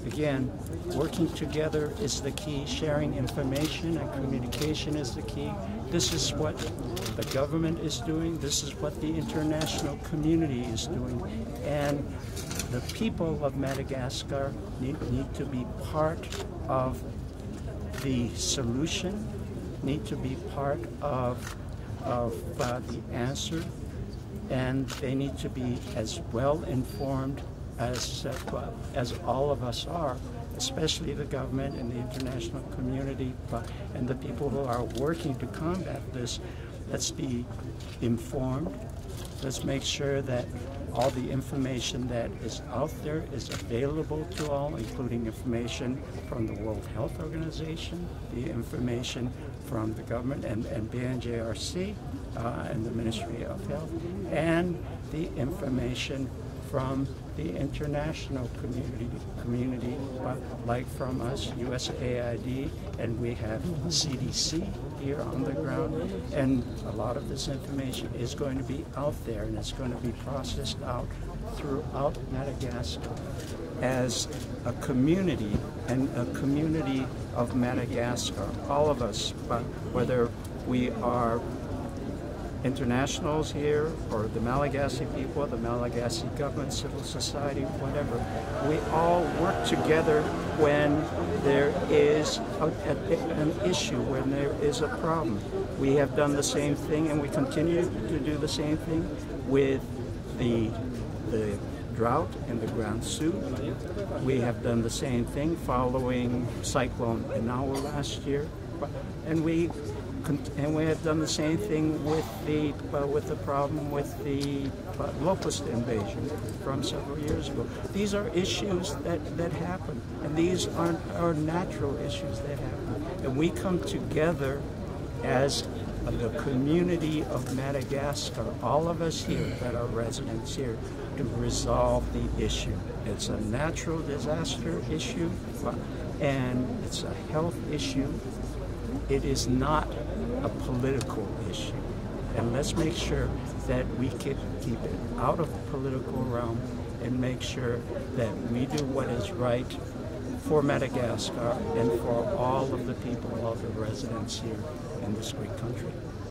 again, working together is the key. Sharing information and communication is the key. This is what the government is doing. This is what the international community is doing. And the people of Madagascar need to be part of the solution, need to be part of the answer, and they need to be as well informed as all of us are, especially the government and the international community, and the people who are working to combat this. Let's be informed. Let's make sure that all the information that is out there is available to all, including information from the World Health Organization, the information from the government and BNJRC and the Ministry of Health, and the information from the international community, like from us, USAID, and we have CDC here on the ground, and a lot of this information is going to be out there, and it's going to be processed out throughout Madagascar as a community, and a community of Madagascar, all of us, whether we are internationals here, or the Malagasy people, the Malagasy government, civil society, whatever. We all work together when there is an issue, when there is a problem. We have done the same thing, and we continue to do the same thing with the drought in the Grand Sud. We have done the same thing following Cyclone Andao last year, and we have done the same thing with the problem with the locust invasion from several years ago. These are issues that happen, and these are natural issues that happen. And we come together as the community of Madagascar, all of us here that are residents here, to resolve the issue. It's a natural disaster issue, and it's a health issue. It is not a political issue. And let's make sure that we keep it out of the political realm and make sure that we do what is right for Madagascar and for all of the people, all the residents here in this great country.